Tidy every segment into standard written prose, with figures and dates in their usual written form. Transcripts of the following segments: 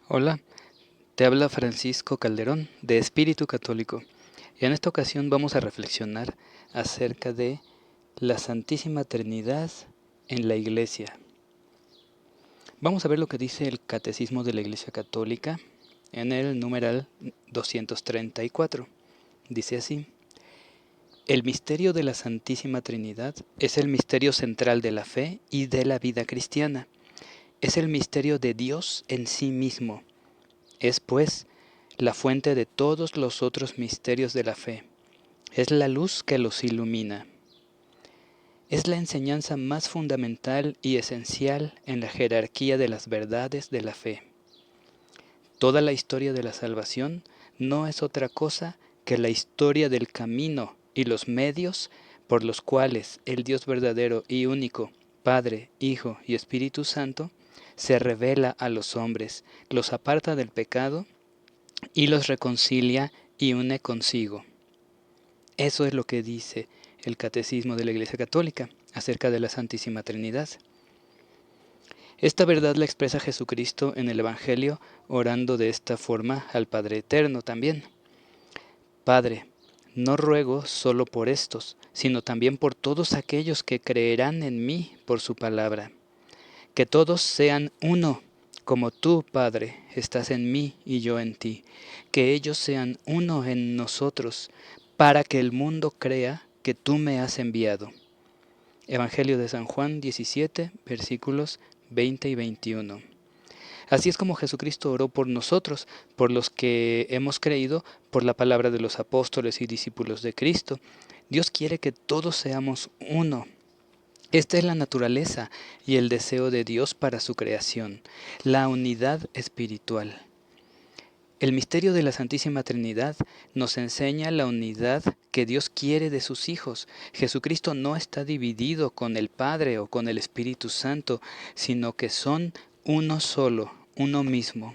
Hola, te habla Francisco Calderón de Espíritu Católico y en esta ocasión vamos a reflexionar acerca de la Santísima Trinidad en la Iglesia. Vamos a ver lo que dice el Catecismo de la Iglesia Católica en el numeral 234. Dice así: el misterio de la Santísima Trinidad es el misterio central de la fe y de la vida cristiana. Es el misterio de Dios en sí mismo. Es, pues, la fuente de todos los otros misterios de la fe. Es la luz que los ilumina. Es la enseñanza más fundamental y esencial en la jerarquía de las verdades de la fe. Toda la historia de la salvación no es otra cosa que la historia del camino y los medios por los cuales el Dios verdadero y único, Padre, Hijo y Espíritu Santo, se revela a los hombres, los aparta del pecado y los reconcilia y une consigo. Eso es lo que dice el Catecismo de la Iglesia Católica acerca de la Santísima Trinidad. Esta verdad la expresa Jesucristo en el Evangelio orando de esta forma al Padre Eterno también. Padre, no ruego solo por estos, sino también por todos aquellos que creerán en mí por su palabra. Que todos sean uno, como tú, Padre, estás en mí y yo en ti. Que ellos sean uno en nosotros, para que el mundo crea que tú me has enviado. Evangelio de San Juan 17, versículos 20 y 21. Así es como Jesucristo oró por nosotros, por los que hemos creído por la palabra de los apóstoles y discípulos de Cristo. Dios quiere que todos seamos uno. Esta es la naturaleza y el deseo de Dios para su creación, la unidad espiritual. El misterio de la Santísima Trinidad nos enseña la unidad que Dios quiere de sus hijos. Jesucristo no está dividido con el Padre o con el Espíritu Santo, sino que son uno solo, uno mismo.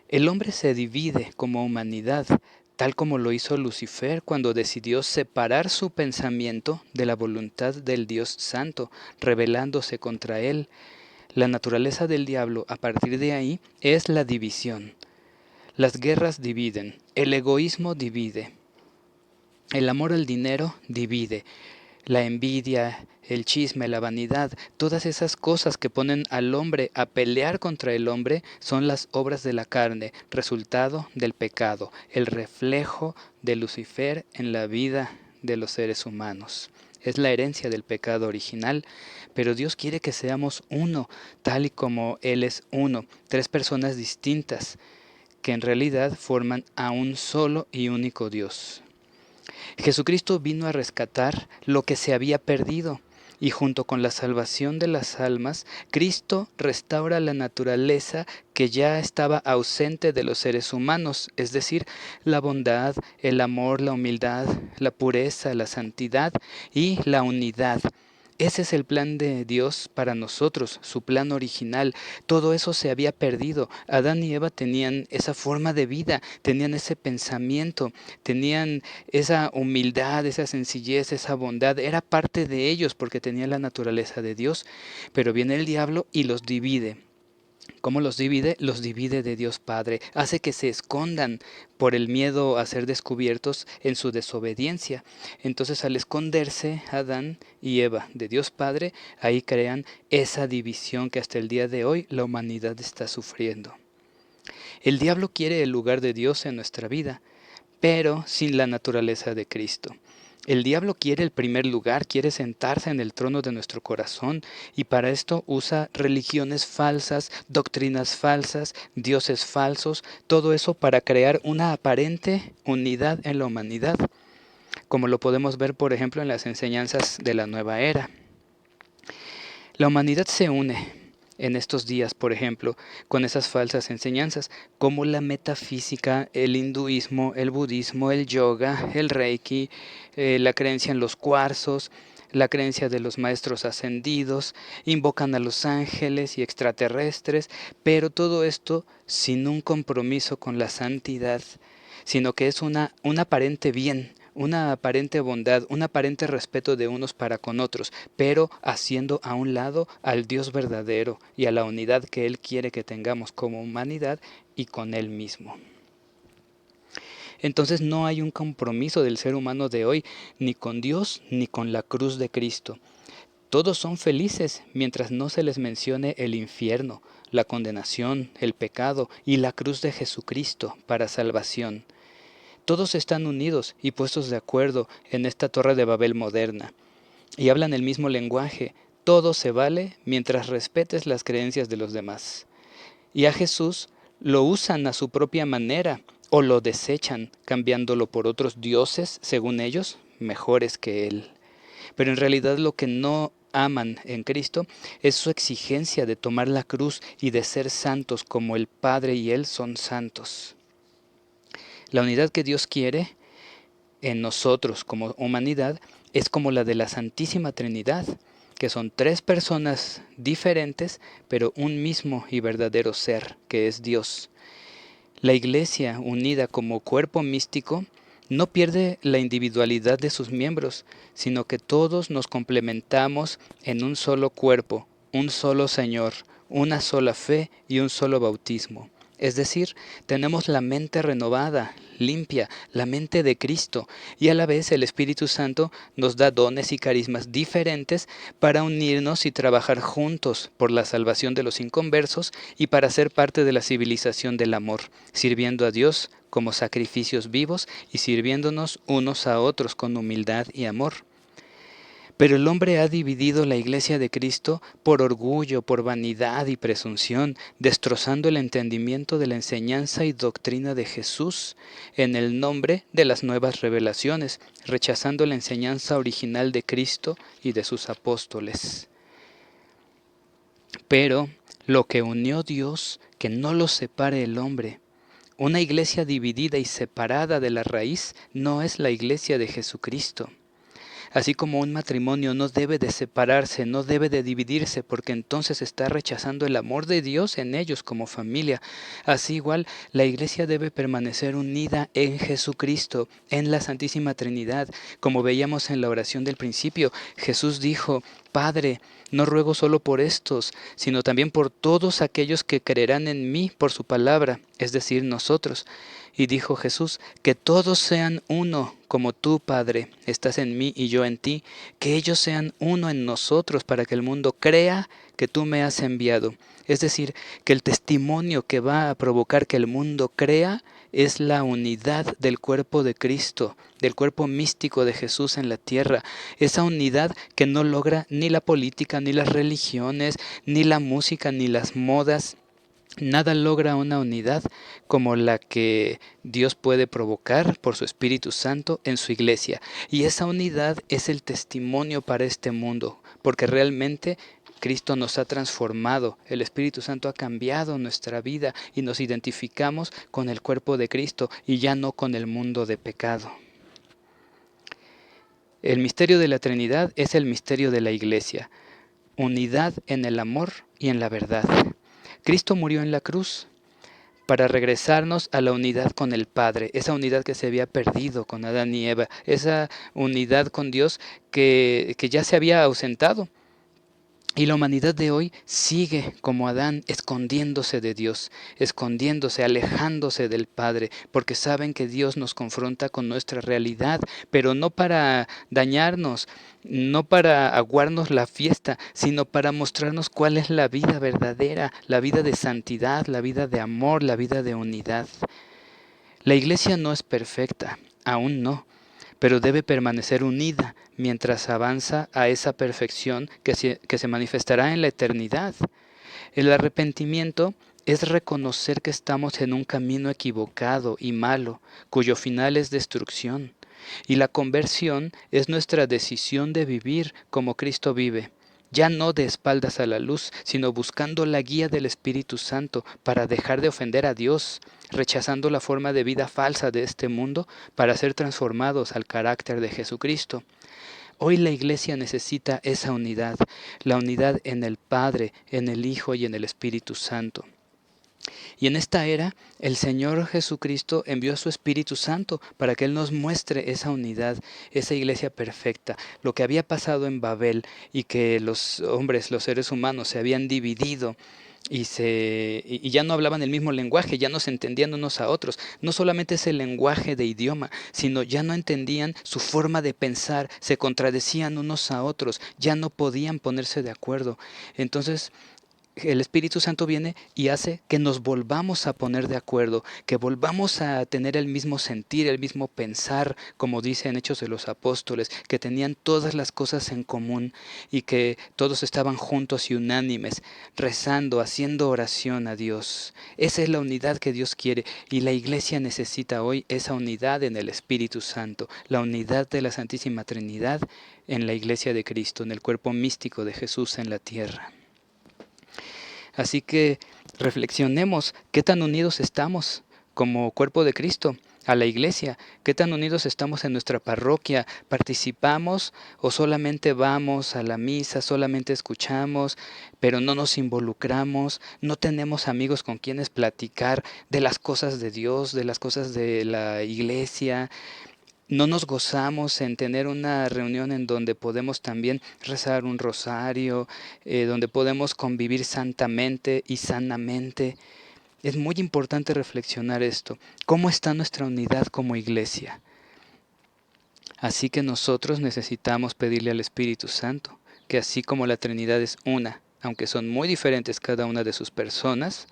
El hombre se divide como humanidad, tal como lo hizo Lucifer cuando decidió separar su pensamiento de la voluntad del Dios Santo, rebelándose contra él. La naturaleza del diablo a partir de ahí es la división. Las guerras dividen, el egoísmo divide, el amor al dinero divide, la envidia, el chisme, la vanidad, todas esas cosas que ponen al hombre a pelear contra el hombre son las obras de la carne, resultado del pecado, el reflejo de Lucifer en la vida de los seres humanos. Es la herencia del pecado original, pero Dios quiere que seamos uno, tal y como Él es uno, tres personas distintas, que en realidad forman a un solo y único Dios. Jesucristo vino a rescatar lo que se había perdido, y junto con la salvación de las almas, Cristo restaura la naturaleza que ya estaba ausente de los seres humanos, es decir, la bondad, el amor, la humildad, la pureza, la santidad y la unidad. Ese es el plan de Dios para nosotros, su plan original. Todo eso se había perdido. Adán y Eva tenían esa forma de vida, tenían ese pensamiento, tenían esa humildad, esa sencillez, esa bondad. Era parte de ellos porque tenían la naturaleza de Dios. Pero viene el diablo y los divide. ¿Cómo los divide? Los divide de Dios Padre. Hace que se escondan por el miedo a ser descubiertos en su desobediencia. Entonces, al esconderse Adán y Eva de Dios Padre, ahí crean esa división que hasta el día de hoy la humanidad está sufriendo. El diablo quiere el lugar de Dios en nuestra vida, pero sin la naturaleza de Cristo. El diablo quiere el primer lugar, quiere sentarse en el trono de nuestro corazón y para esto usa religiones falsas, doctrinas falsas, dioses falsos, todo eso para crear una aparente unidad en la humanidad, como lo podemos ver por ejemplo en las enseñanzas de la nueva era. La humanidad se une en estos días, por ejemplo, con esas falsas enseñanzas, como la metafísica, el hinduismo, el budismo, el yoga, el reiki, la creencia en los cuarzos, la creencia de los maestros ascendidos, invocan a los ángeles y extraterrestres, pero todo esto sin un compromiso con la santidad, sino que es un aparente bien, una aparente bondad, un aparente respeto de unos para con otros, pero haciendo a un lado al Dios verdadero y a la unidad que Él quiere que tengamos como humanidad y con Él mismo. Entonces no hay un compromiso del ser humano de hoy ni con Dios ni con la cruz de Cristo. Todos son felices mientras no se les mencione el infierno, la condenación, el pecado y la cruz de Jesucristo para salvación. Todos están unidos y puestos de acuerdo en esta torre de Babel moderna y hablan el mismo lenguaje. Todo se vale mientras respetes las creencias de los demás. Y a Jesús lo usan a su propia manera o lo desechan, cambiándolo por otros dioses, según ellos, mejores que Él. Pero en realidad lo que no aman en Cristo es su exigencia de tomar la cruz y de ser santos como el Padre y Él son santos. La unidad que Dios quiere en nosotros como humanidad es como la de la Santísima Trinidad, que son tres personas diferentes, pero un mismo y verdadero ser, que es Dios. La Iglesia, unida como cuerpo místico, no pierde la individualidad de sus miembros, sino que todos nos complementamos en un solo cuerpo, un solo Señor, una sola fe y un solo bautismo. Es decir, tenemos la mente renovada, limpia, la mente de Cristo, y a la vez el Espíritu Santo nos da dones y carismas diferentes para unirnos y trabajar juntos por la salvación de los inconversos y para ser parte de la civilización del amor, sirviendo a Dios como sacrificios vivos y sirviéndonos unos a otros con humildad y amor. Pero el hombre ha dividido la iglesia de Cristo por orgullo, por vanidad y presunción, destrozando el entendimiento de la enseñanza y doctrina de Jesús en el nombre de las nuevas revelaciones, rechazando la enseñanza original de Cristo y de sus apóstoles. Pero lo que unió Dios, que no lo separe el hombre. Una iglesia dividida y separada de la raíz no es la iglesia de Jesucristo. Así como un matrimonio no debe de separarse, no debe de dividirse, porque entonces está rechazando el amor de Dios en ellos como familia. Así igual, la iglesia debe permanecer unida en Jesucristo, en la Santísima Trinidad. Como veíamos en la oración del principio, Jesús dijo: Padre, no ruego solo por estos, sino también por todos aquellos que creerán en mí por su palabra, es decir, nosotros. Y dijo Jesús: que todos sean uno, como tú, Padre, estás en mí y yo en ti, que ellos sean uno en nosotros para que el mundo crea que tú me has enviado. Es decir, que el testimonio que va a provocar que el mundo crea es la unidad del cuerpo de Cristo, del cuerpo místico de Jesús en la tierra. Esa unidad que no logra ni la política, ni las religiones, ni la música, ni las modas. Nada logra una unidad como la que Dios puede provocar por su Espíritu Santo en su iglesia. Y esa unidad es el testimonio para este mundo, porque realmente Cristo nos ha transformado, el Espíritu Santo ha cambiado nuestra vida y nos identificamos con el cuerpo de Cristo y ya no con el mundo de pecado. El misterio de la Trinidad es el misterio de la iglesia, unidad en el amor y en la verdad. Cristo murió en la cruz para regresarnos a la unidad con el Padre, esa unidad que se había perdido con Adán y Eva, esa unidad con Dios que ya se había ausentado. Y la humanidad de hoy sigue como Adán, escondiéndose de Dios, escondiéndose, alejándose del Padre, porque saben que Dios nos confronta con nuestra realidad, pero no para dañarnos, no para aguarnos la fiesta, sino para mostrarnos cuál es la vida verdadera, la vida de santidad, la vida de amor, la vida de unidad. La iglesia no es perfecta, aún no, pero debe permanecer unida mientras avanza a esa perfección que se manifestará en la eternidad. El arrepentimiento es reconocer que estamos en un camino equivocado y malo, cuyo final es destrucción. Y la conversión es nuestra decisión de vivir como Cristo vive, ya no de espaldas a la luz, sino buscando la guía del Espíritu Santo para dejar de ofender a Dios, rechazando la forma de vida falsa de este mundo para ser transformados al carácter de Jesucristo. Hoy la Iglesia necesita esa unidad, la unidad en el Padre, en el Hijo y en el Espíritu Santo. Y en esta era, el Señor Jesucristo envió a su Espíritu Santo para que Él nos muestre esa unidad, esa iglesia perfecta, lo que había pasado en Babel y que los hombres, los seres humanos se habían dividido y ya no hablaban el mismo lenguaje, ya no se entendían unos a otros. No solamente ese lenguaje de idioma, sino ya no entendían su forma de pensar, se contradecían unos a otros, ya no podían ponerse de acuerdo. Entonces, el Espíritu Santo viene y hace que nos volvamos a poner de acuerdo, que volvamos a tener el mismo sentir, el mismo pensar, como dice en Hechos de los Apóstoles, que tenían todas las cosas en común y que todos estaban juntos y unánimes, rezando, haciendo oración a Dios. Esa es la unidad que Dios quiere y la Iglesia necesita hoy esa unidad en el Espíritu Santo, la unidad de la Santísima Trinidad en la Iglesia de Cristo, en el cuerpo místico de Jesús en la tierra. Así que reflexionemos qué tan unidos estamos como cuerpo de Cristo a la iglesia, qué tan unidos estamos en nuestra parroquia, participamos o solamente vamos a la misa, solamente escuchamos, pero no nos involucramos, no tenemos amigos con quienes platicar de las cosas de Dios, de las cosas de la iglesia. No nos gozamos en tener una reunión en donde podemos también rezar un rosario, donde podemos convivir santamente y sanamente. Es muy importante reflexionar esto. ¿Cómo está nuestra unidad como iglesia? Así que nosotros necesitamos pedirle al Espíritu Santo que así como la Trinidad es una, aunque son muy diferentes cada una de sus personas,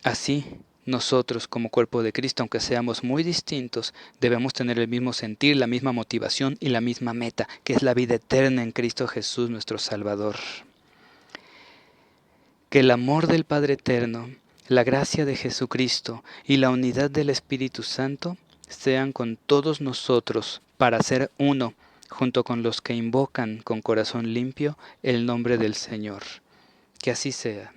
así nosotros como cuerpo de Cristo, aunque seamos muy distintos, debemos tener el mismo sentir, la misma motivación y la misma meta, que es la vida eterna en Cristo Jesús nuestro Salvador. Que el amor del Padre Eterno, la gracia de Jesucristo y la unidad del Espíritu Santo sean con todos nosotros para ser uno, junto con los que invocan con corazón limpio el nombre del Señor. Que así sea.